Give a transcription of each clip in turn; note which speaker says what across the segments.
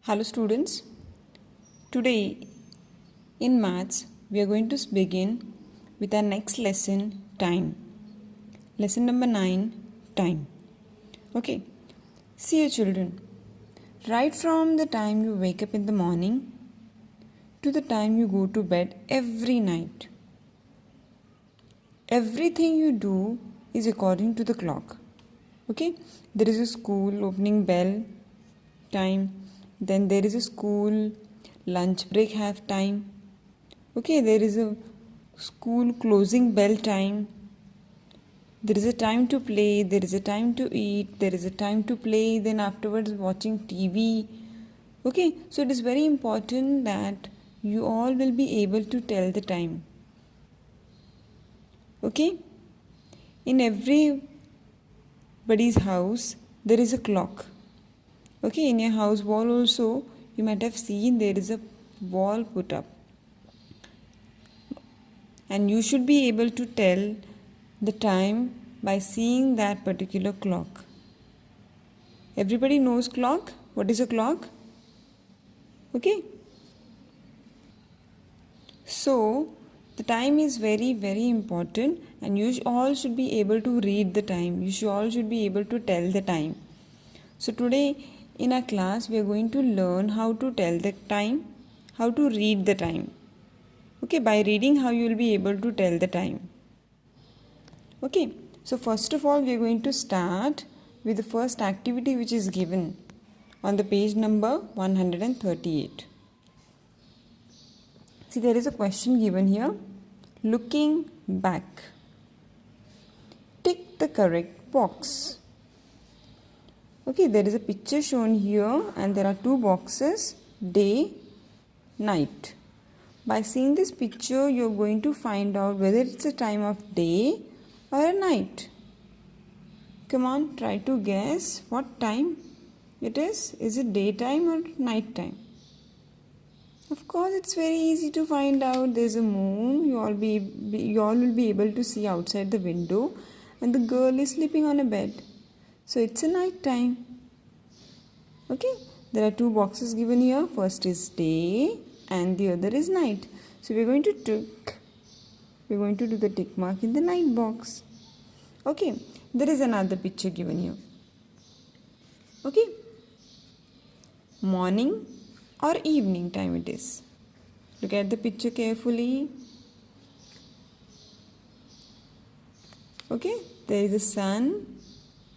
Speaker 1: Hello students, today in maths we are going to begin with our next lesson, time. Lesson number 9, time. Okay, see you children, right from the time you wake up in the morning to the time you go to bed every night, everything you do is according to the clock. Okay, there is a school opening bell time, then there is a school lunch break have time. Okay, there is a school closing bell time. There is a time to play, there is a time to eat, there is a time to play, then afterwards watching TV. Okay, so it is very important that you all will be able to tell the time. Okay, in everybody's house there is a clock. Okay, in your house wall also you might have seen there is a wall put up, and you should be able to tell the time by seeing that particular clock. Everybody knows clock. What is a clock? Okay, so the time is very important, and you all should be able to read the time. You all should be able to tell the time. So today in our class we are going to learn how to tell the time, how to read the time. Okay, by reading how you will be able to tell the time. Okay, so first of all we are going to start with the first activity which is given on the page number 138. See, there is a question given here. Looking back. Tick the correct box. Okay, there is a picture shown here and there are two boxes, day, night. By seeing this picture, you are going to find out whether it's a time of day or a night. Come on, try to guess what time it is. Is it daytime or night time? Of course, it's very easy to find out. There's a moon. You all will be able to see outside the window, and the girl is sleeping on a bed. So it's a night time. Okay, there are two boxes given here. First is day and the other is night. So we're going to do the tick mark in the night box. Okay, there is another picture given here. Okay, morning or evening time it is. Look at the picture carefully. Okay, there is a sun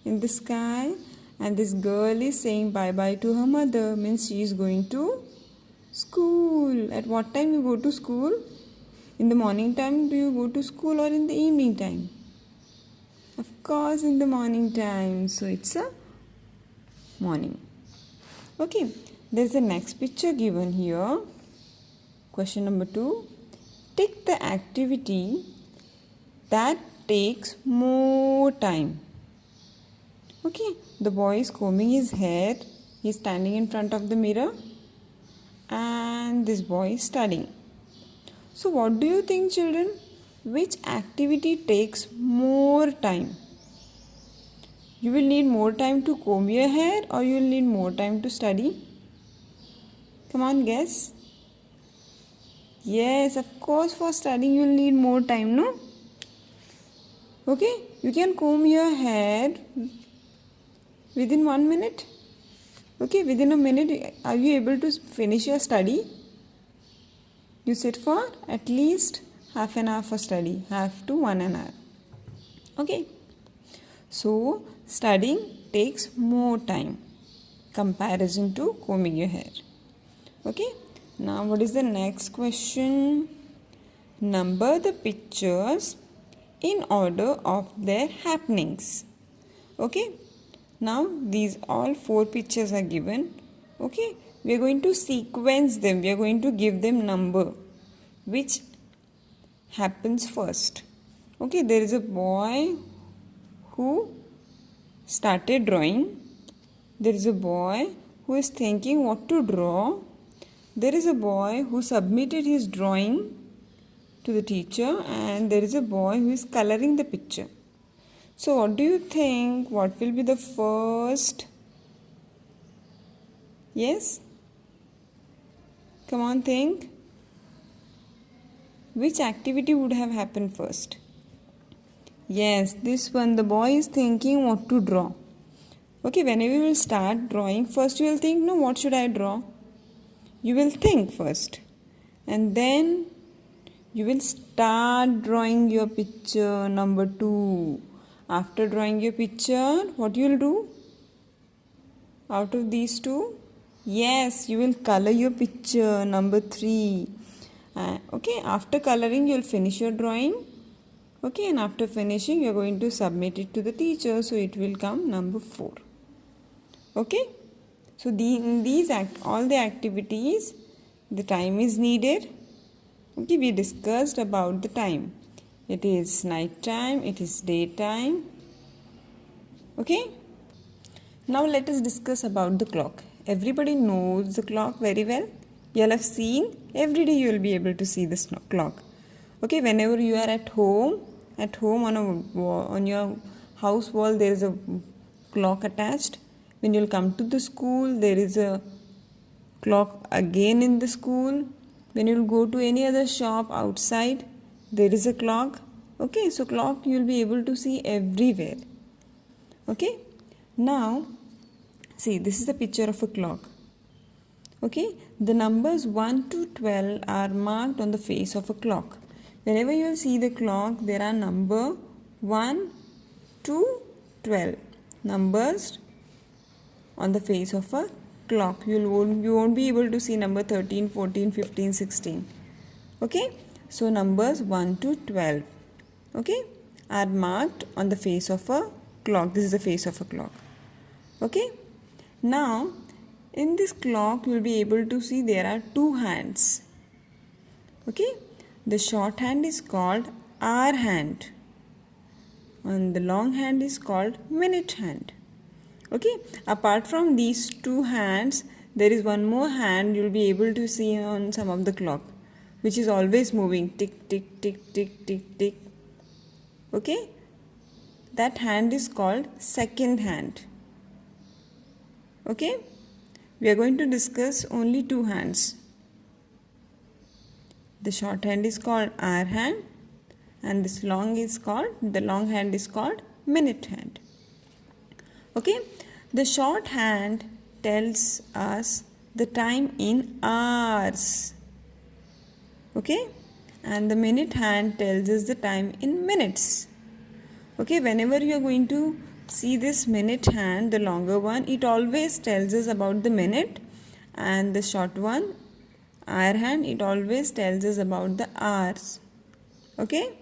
Speaker 1: in the sky, and this girl is saying bye bye to her mother, means she is going to school. At what time you go to school? In the morning time do you go to school or in the evening time? Of course in the morning time, so it's a morning. Okay, there's the next picture given here. Question number 2. Tick the activity that takes more time. Okay, the boy is combing his hair. He is standing in front of the mirror, and this boy is studying. So what do you think, children? Which activity takes more time? You will need more time to comb your hair, or you will need more time to study? Come on, guess. Yes, of course, for studying you will need more time, no? Okay, you can comb your hair within 1 minute. Okay, within a minute, are you able to finish your study? You sit for at least half an hour for study, half to 1 hour. Okay, so studying takes more time comparison to combing your hair. Okay, now what is the next question? Number the pictures in order of their happenings. Okay, now these all 4 pictures are given. Okay, we are going to sequence them. We are going to give them number which happens first. Okay, there is a boy who started drawing. There is a boy who is thinking what to draw. There is a boy who submitted his drawing to the teacher, and there is a boy who is coloring the picture. So what do you think? What will be the first? Yes? Come on, think. Which activity would have happened first? Yes, this one. The boy is thinking what to draw. Okay, whenever you will start drawing, first you will think, no, what should I draw? You will think first. And then you will start drawing your picture number 2. After drawing your picture, what you will do? Out of these two? Yes, you will color your picture number 3. Okay, after coloring, you will finish your drawing. Okay, and after finishing, you are going to submit it to the teacher. So it will come number 4. Okay, so all the activities, the time is needed. Okay, we discussed about the time. It is night time, it is daytime. Okay, now let us discuss about the clock. Everybody knows the clock very well. You all have seen, every day you will be able to see this clock. Okay, whenever you are at home on your house wall, there is a clock attached. When you will come to the school, there is a clock again in the school. When you will go to any other shop outside, there is a clock. Okay, so clock you will be able to see everywhere. Okay, now see, this is the picture of a clock. Okay, the numbers 1 to 12 are marked on the face of a clock. Whenever you will see the clock, there are number 1 to 12 numbers on the face of a clock. You won't be able to see number 13, 14, 15, 16. Okay, so numbers 1 to 12, okay, are marked on the face of a clock. This is the face of a clock. Okay, now in this clock you will be able to see there are 2 hands. Okay, the short hand is called hour hand and the long hand is called minute hand. Okay, apart from these 2 hands, there is one more hand you will be able to see on some of the clock, which is always moving, tick, tick, tick, tick, tick, tick. Okay, that hand is called second hand. Okay, we are going to discuss only 2 hands. The short hand is called hour hand and the long hand is called minute hand. Okay, the short hand tells us the time in hours. Okay, and the minute hand tells us the time in minutes. Okay, whenever you are going to see this minute hand, the longer one, it always tells us about the minute, and the short one, hour hand, it always tells us about the hours. Okay,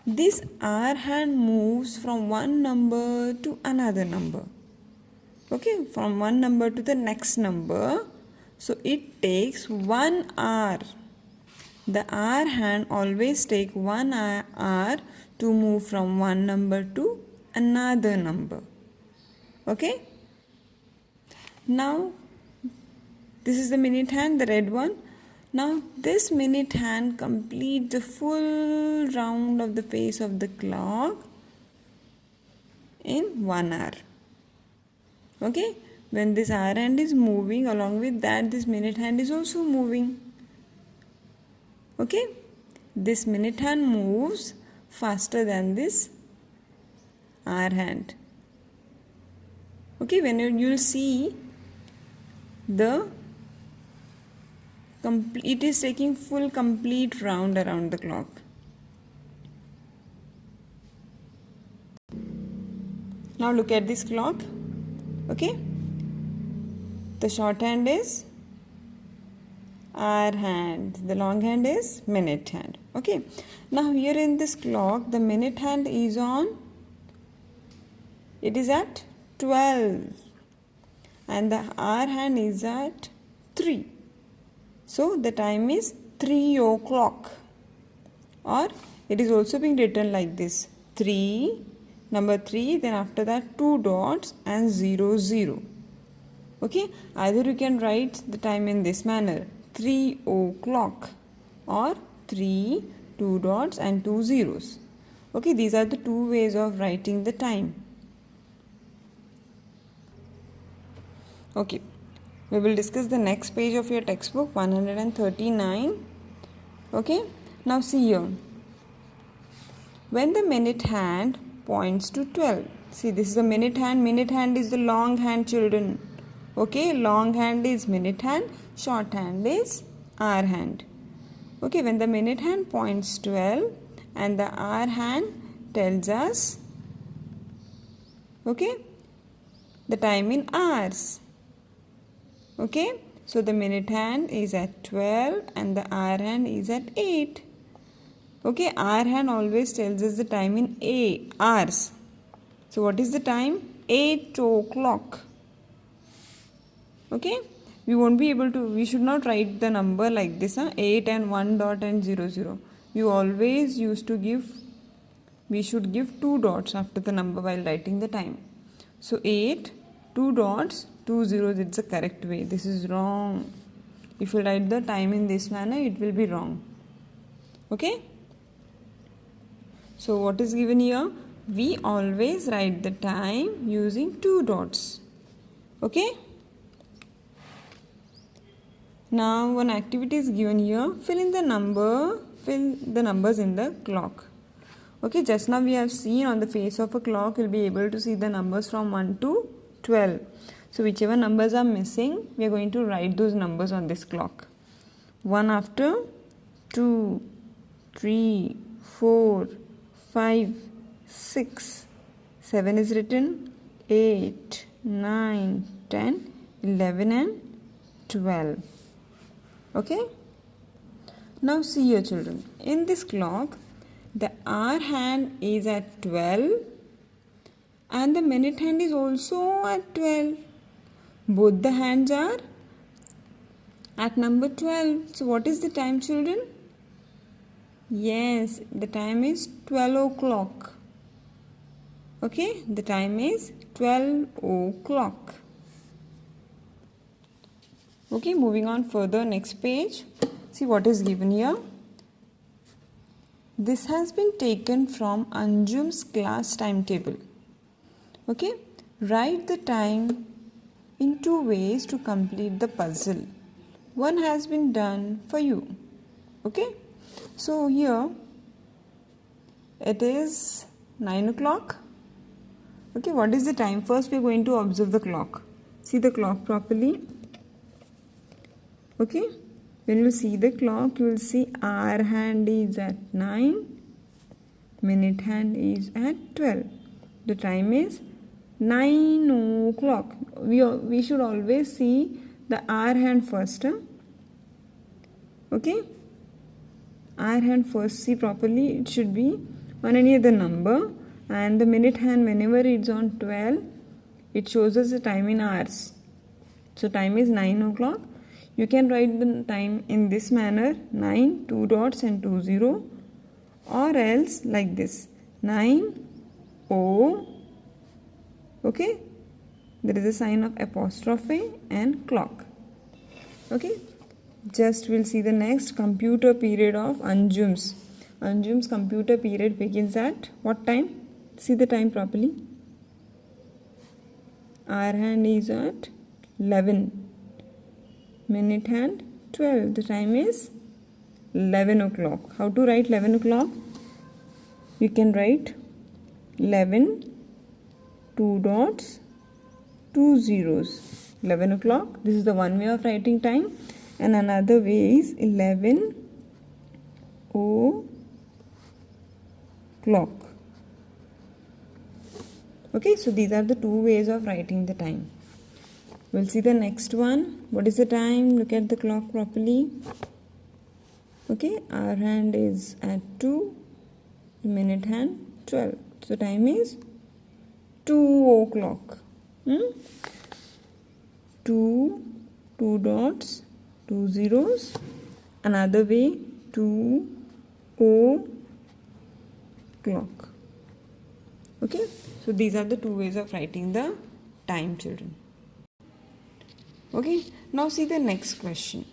Speaker 1: this hour hand moves from one number to another number. Okay, from one number to the next number. So it takes 1 hour. The hour hand always takes 1 hour to move from one number to another number. Okay, now this is the minute hand, the red one. Now this minute hand completes the full round of the face of the clock in 1 hour. Okay, when this hour hand is moving, along with that this minute hand is also moving. Okay, this minute hand moves faster than this hour hand. Okay, when you will see it is taking full complete round around the clock. Now look at this clock. Okay, the short hand is hour hand, the long hand is minute hand. Okay, now here in this clock the minute hand is at 12 and the hour hand is at 3. So the time is 3 o'clock, or it is also being written like this: 3, number 3, then after that 2 dots and 0, 0. Okay, either you can write the time in this manner: 3 o'clock, or 3, 2 dots and 2 zeros. Okay, these are the 2 ways of writing the time. Okay, We will discuss the next page of your textbook, 139. Okay, now see here. When the minute hand points to 12. See, this is the minute hand. Minute hand is the long hand, children. Okay, long hand is minute hand, short hand is hour hand. Okay, when the minute hand points 12 and the hour hand tells us, okay, the time in hours. Okay, so the minute hand is at 12 and the hour hand is at 8. Okay, hour hand always tells us the time in hours. So what is the time? 8 o'clock. Okay, we should not write the number like this, 8 and 1 dot and 0 0. We should give 2 dots after the number while writing the time. So 8, 2 dots, 2 zeros, it's the correct way. This is wrong. If you write the time in this manner, it will be wrong. Okay. So what is given here? We always write the time using 2 dots. Okay. Now one activity is given here. Fill the numbers in the clock. Okay, just now we have seen on the face of a clock, you'll be able to see the numbers from 1 to 12. So whichever numbers are missing, we are going to write those numbers on this clock. 1 after 2, 3, 4, 5, 6, 7 is written, 8, 9, 10, 11 and 12. Okay. Now see here, children. In this clock, the hour hand is at 12 and the minute hand is also at 12. Both the hands are at number 12. So what is the time, children? Yes, the time is 12 o'clock. Okay, the time is 12 o'clock. Okay, moving on further, next page. See what is given here. This has been taken from Anjum's class timetable. Okay, write the time in 2 ways to complete the puzzle. One has been done for you. Okay, so here it is 9 o'clock. Okay, what is the time? First we are going to observe the clock. See the clock properly. Okay, when you see the clock, you will see hour hand is at 9, minute hand is at 12. The time is 9 o'clock. We should always see the hour hand first. Okay, hour hand first, see properly, it should be on any other number, and the minute hand, whenever it's on 12, it shows us the time in hours. So time is 9 o'clock. You can write the time in this manner, 9, 2 dots and 2 0, or else like this, 9 O. Okay, there is a sign of apostrophe and clock. Okay, just we'll see the next computer period of Anjum's. Anjum's computer period begins at what time? See the time properly. Hour hand is at 11. Minute hand 12. The time is 11 o'clock. How to write 11 o'clock? You can write 11, 2 dots, 2 zeros. 11 o'clock. This is the one way of writing time. And another way is 11 o'clock. Okay, so these are the 2 ways of writing the time. We'll see the next one. What is the time? Look at the clock properly. Okay, our hand is at 2, minute hand 12. So time is 2 o'clock. 2 dots, 2 zeros. Another way, 2 o'clock. Okay, so these are the 2 ways of writing the time, children. Okay, now see the next question.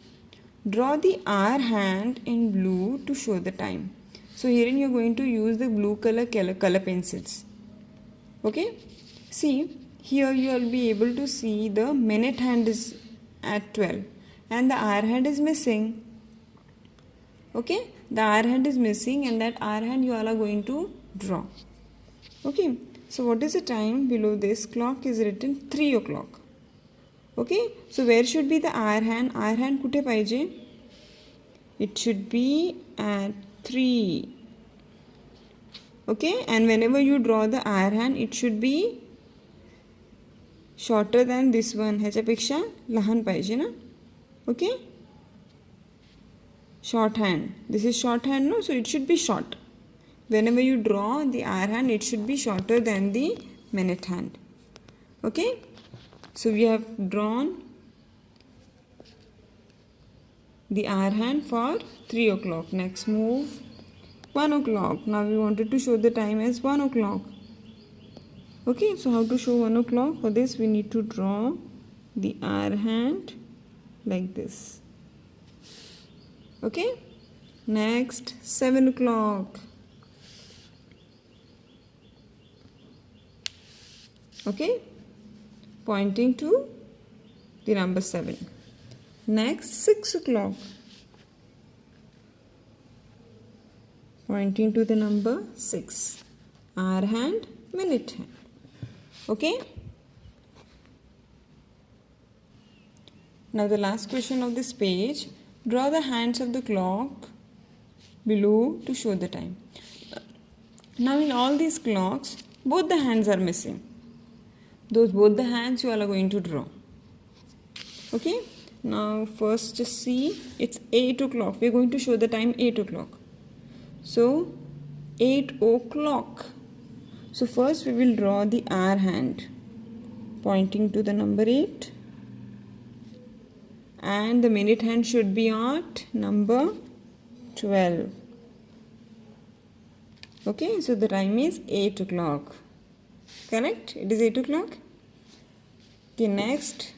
Speaker 1: Draw the hour hand in blue to show the time. So herein you are going to use the blue color pencils. Okay, see here you will be able to see the minute hand is at 12 and the hour hand is missing. Okay, the hour hand is missing and that hour hand you all are going to draw. Okay, so what is the time? Below this clock is written 3 o'clock. Okay, so where should be the hour hand? Hour hand कुठे पाहिजे? It should be at 3. Okay, and whenever you draw the hour hand, it should be shorter than this one. ह्याच्यापेक्षा लहान पाहिजे ना? Okay, short hand. This is short hand, no? So it should be short. Whenever you draw the hour hand, it should be shorter than the minute hand. Okay, so we have drawn the hour hand for 3 o'clock. Next move 1 o'clock. Now we wanted to show the time as 1 o'clock. Okay, so how to show 1 o'clock? For this we need to draw the hour hand like this. Okay, next 7 o'clock. Okay, pointing to the number 7. Next 6 o'clock, pointing to the number 6. Hour hand, minute hand. Okay. Now the last question of this page. Draw the hands of the clock below to show the time. Now in all these clocks, both the hands are missing. Both the hands you all are going to draw. Okay. Now first just see, it's 8 o'clock. We are going to show the time 8 o'clock. So 8 o'clock. So first we will draw the hour hand pointing to the number 8. And the minute hand should be at number 12. Okay, so the time is 8 o'clock. Correct? It is 8 o'clock. Okay, next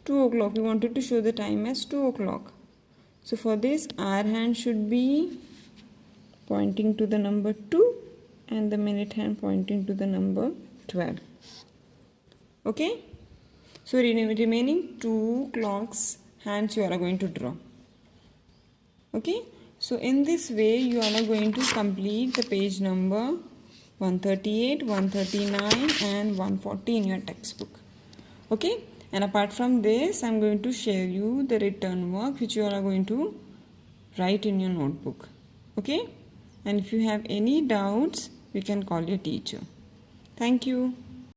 Speaker 1: 2 o'clock. We wanted to show the time as 2 o'clock. So for this, hour hand should be pointing to the number 2 and the minute hand pointing to the number 12. Okay? So remaining 2 clocks hands you are going to draw. Okay, so in this way you are going to complete the page number 138, 139 and 140 in your textbook. Okay, and apart from this I am going to share you the written work which you are going to write in your notebook. Okay, and if you have any doubts you can call your teacher. Thank you.